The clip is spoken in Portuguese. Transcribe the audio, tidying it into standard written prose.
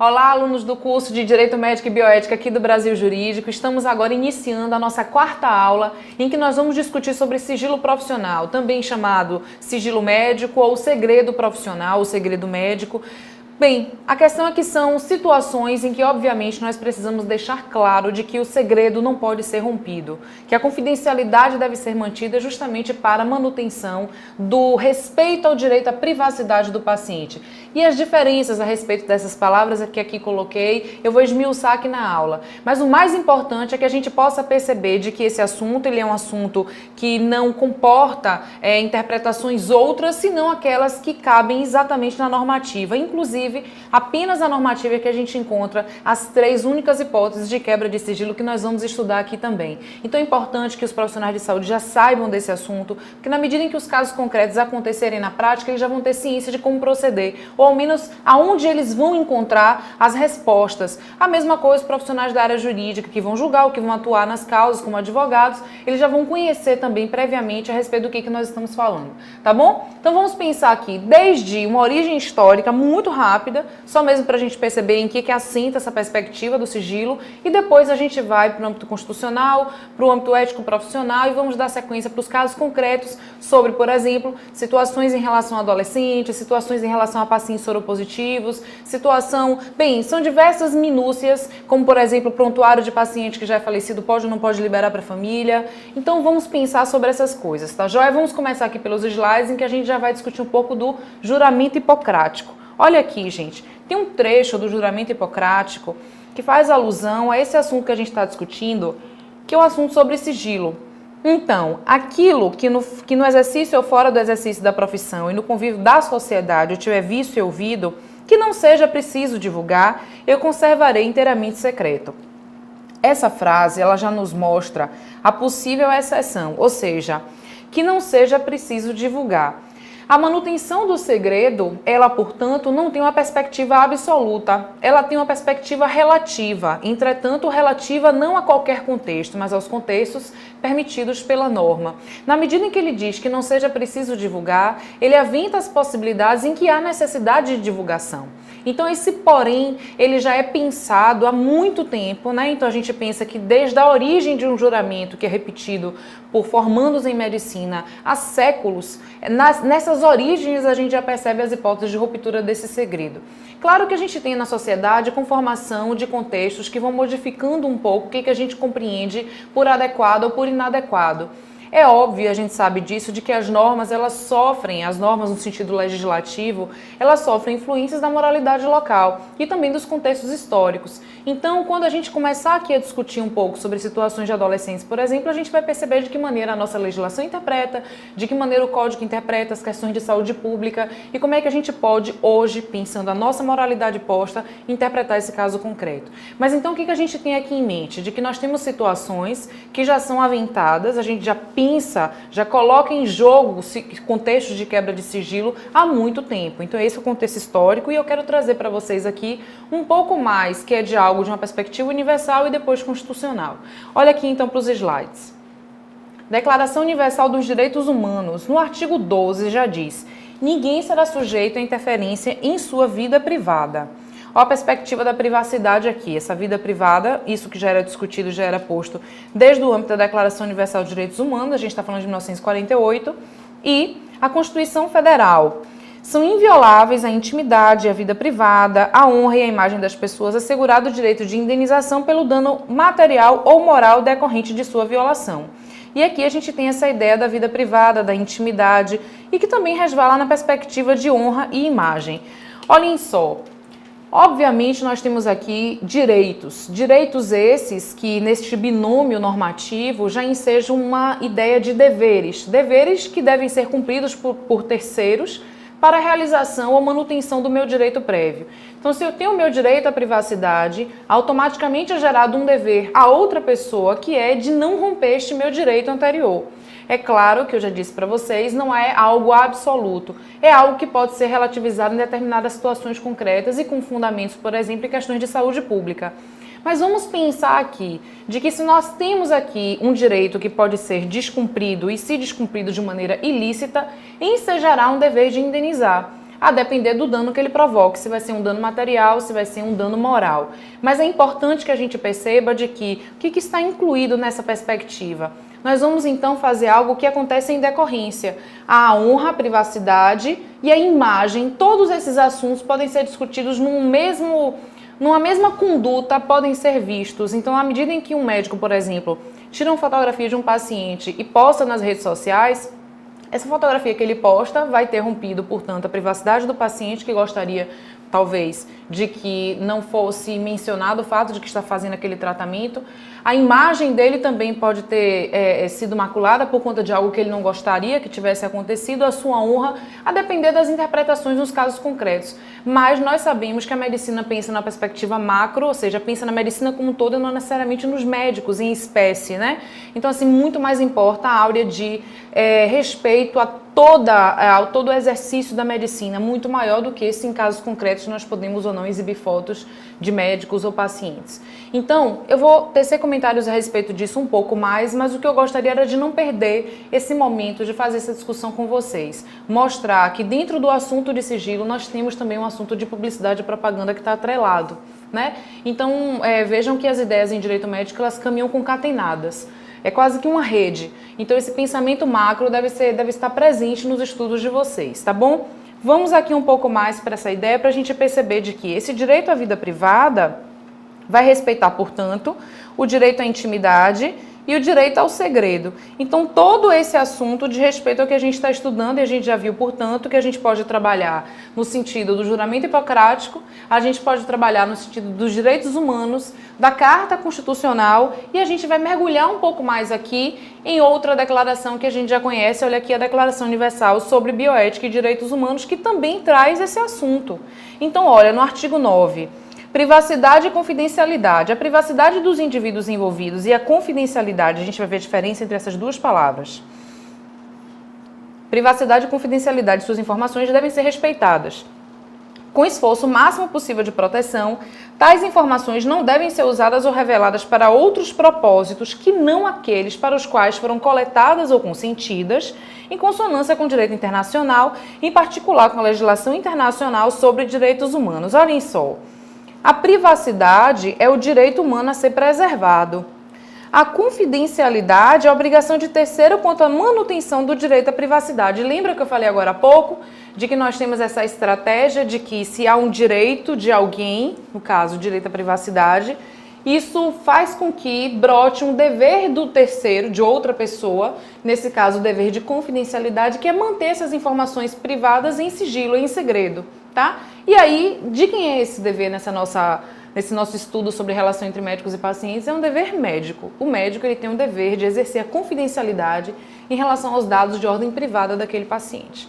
Olá, alunos do curso de Direito Médico e Bioética aqui do Brasil Jurídico. Estamos agora iniciando a nossa quarta aula, em que nós vamos discutir sobre sigilo profissional, também chamado sigilo médico ou segredo profissional, ou segredo médico. Bem, a questão é que são situações em que, obviamente, nós precisamos deixar claro de que o segredo não pode ser rompido, que a confidencialidade deve ser mantida justamente para a manutenção do respeito ao direito à privacidade do paciente. E as diferenças a respeito dessas palavras que aqui coloquei, eu vou esmiuçar aqui na aula. Mas o mais importante é que a gente possa perceber de que esse assunto, ele é um assunto que não comporta interpretações outras, senão aquelas que cabem exatamente na normativa, inclusive apenas a normativa é que a gente encontra as três únicas hipóteses de quebra de sigilo que nós vamos estudar aqui também. Então é importante que os profissionais de saúde já saibam desse assunto, porque na medida em que os casos concretos acontecerem na prática, eles já vão ter ciência de como proceder, ou ao menos aonde eles vão encontrar as respostas. A mesma coisa os profissionais da área jurídica que vão julgar ou que vão atuar nas causas como advogados, eles já vão conhecer também previamente a respeito do que nós estamos falando, tá bom? Então vamos pensar aqui desde uma origem histórica muito rápida, só mesmo para a gente perceber em que assenta essa perspectiva do sigilo, e depois a gente vai para o âmbito constitucional, para o âmbito ético profissional e vamos dar sequência para os casos concretos sobre, por exemplo, situações em relação a adolescentes, situações em relação a pacientes soropositivos, são diversas minúcias, como por exemplo o prontuário de paciente que já é falecido pode ou não pode liberar para a família. Então vamos pensar sobre essas coisas, tá joia? Vamos começar aqui pelos slides em que a gente já vai discutir um pouco do juramento hipocrático. Olha aqui, gente, tem um trecho do juramento hipocrático que faz alusão a esse assunto que a gente está discutindo, que é o assunto sobre sigilo. Então, aquilo que no exercício ou fora do exercício da profissão e no convívio da sociedade eu tiver visto e ouvido, que não seja preciso divulgar, eu conservarei inteiramente secreto. Essa frase, ela já nos mostra a possível exceção, ou seja, que não seja preciso divulgar. A manutenção do segredo, ela, portanto, não tem uma perspectiva absoluta, ela tem uma perspectiva relativa, entretanto, relativa não a qualquer contexto, mas aos contextos permitidos pela norma. Na medida em que ele diz que não seja preciso divulgar, ele aventa as possibilidades em que há necessidade de divulgação. Então esse porém, ele já é pensado há muito tempo, né? Então a gente pensa que desde a origem de um juramento que é repetido por formandos em medicina há séculos, nessas origens a gente já percebe as hipóteses de ruptura desse segredo. Claro que a gente tem na sociedade conformação de contextos que vão modificando um pouco o que a gente compreende por adequado ou por inadequado. É óbvio, a gente sabe disso, de que as normas no sentido legislativo, elas sofrem influências da moralidade local e também dos contextos históricos. Então, quando a gente começar aqui a discutir um pouco sobre situações de adolescentes, por exemplo, a gente vai perceber de que maneira a nossa legislação interpreta, de que maneira o código interpreta as questões de saúde pública e como é que a gente pode, hoje, pensando a nossa moralidade posta, interpretar esse caso concreto. Mas então, o que a gente tem aqui em mente? De que nós temos situações que já são aventadas, a gente já já coloca em jogo contextos de quebra de sigilo há muito tempo. Então esse é o contexto histórico e eu quero trazer para vocês aqui um pouco mais, que é de algo de uma perspectiva universal e depois constitucional. Olha aqui então para os slides. Declaração Universal dos Direitos Humanos, no artigo 12 já diz: ninguém será sujeito a interferência em sua vida privada. Olha a perspectiva da privacidade aqui, essa vida privada, isso que já era discutido, já era posto desde o âmbito da Declaração Universal dos Direitos Humanos, a gente está falando de 1948, e a Constituição Federal. São invioláveis a intimidade, a vida privada, a honra e a imagem das pessoas, assegurado o direito de indenização pelo dano material ou moral decorrente de sua violação. E aqui a gente tem essa ideia da vida privada, da intimidade, e que também resvala na perspectiva de honra e imagem. Olhem só. Obviamente, nós temos aqui direitos esses que neste binômio normativo já ensejam uma ideia de deveres que devem ser cumpridos por terceiros para a realização ou manutenção do meu direito prévio. Então, se eu tenho o meu direito à privacidade, automaticamente é gerado um dever a outra pessoa que é de não romper este meu direito anterior. É claro que eu já disse para vocês, não é algo absoluto, é algo que pode ser relativizado em determinadas situações concretas e com fundamentos, por exemplo, em questões de saúde pública. Mas vamos pensar aqui de que se nós temos aqui um direito que pode ser descumprido e se descumprido de maneira ilícita, ensejará um dever de indenizar. a depender do dano que ele provoque, se vai ser um dano material, se vai ser um dano moral. Mas é importante que a gente perceba de que o que está incluído nessa perspectiva. Nós vamos então fazer algo que acontece em decorrência. A honra, a privacidade e a imagem, todos esses assuntos podem ser discutidos numa mesma conduta, podem ser vistos. Então, à medida em que um médico, por exemplo, tira uma fotografia de um paciente e posta nas redes sociais, essa fotografia que ele posta vai ter rompido, portanto, a privacidade do paciente, que gostaria, talvez, de que não fosse mencionado o fato de que está fazendo aquele tratamento. A imagem dele também pode ter sido maculada por conta de algo que ele não gostaria que tivesse acontecido, a sua honra, a depender das interpretações nos casos concretos. Mas nós sabemos que a medicina pensa na perspectiva macro, ou seja, pensa na medicina como um todo e não necessariamente nos médicos, em espécie, né? Então, assim, muito mais importa a áurea de respeito a todo o exercício da medicina, muito maior do que se em casos concretos nós podemos ou não exibir fotos de médicos ou pacientes. Então, eu vou tecer comentários a respeito disso um pouco mais, mas o que eu gostaria era de não perder esse momento de fazer essa discussão com vocês. Mostrar que dentro do assunto de sigilo nós temos também um assunto de publicidade e propaganda que está atrelado, né? Então, vejam que as ideias em direito médico, elas caminham concatenadas. É quase que uma rede. Então, esse pensamento macro deve estar presente nos estudos de vocês, tá bom? Vamos aqui um pouco mais para essa ideia, para a gente perceber de que esse direito à vida privada vai respeitar, portanto, o direito à intimidade e o direito ao segredo. Então, todo esse assunto de respeito ao que a gente está estudando, e a gente já viu, portanto, que a gente pode trabalhar no sentido do juramento hipocrático, a gente pode trabalhar no sentido dos direitos humanos, da Carta Constitucional, e a gente vai mergulhar um pouco mais aqui em outra declaração que a gente já conhece. Olha aqui a Declaração Universal sobre Bioética e Direitos Humanos, que também traz esse assunto. Então, olha, no artigo 9... privacidade e confidencialidade. A privacidade dos indivíduos envolvidos e a confidencialidade, a gente vai ver a diferença entre essas duas palavras. Privacidade e confidencialidade, suas informações devem ser respeitadas. Com esforço máximo possível de proteção, tais informações não devem ser usadas ou reveladas para outros propósitos que não aqueles para os quais foram coletadas ou consentidas, em consonância com o direito internacional, em particular com a legislação internacional sobre direitos humanos. Olhem só. A privacidade é o direito humano a ser preservado. A confidencialidade é a obrigação de terceiro quanto à manutenção do direito à privacidade. Lembra que eu falei agora há pouco de que nós temos essa estratégia de que se há um direito de alguém, no caso, o direito à privacidade, isso faz com que brote um dever do terceiro, de outra pessoa, nesse caso o dever de confidencialidade, que é manter essas informações privadas em sigilo, em segredo, tá? E aí, de quem é esse dever nesse nosso estudo sobre relação entre médicos e pacientes? É um dever médico. O médico, ele tem o dever de exercer a confidencialidade em relação aos dados de ordem privada daquele paciente.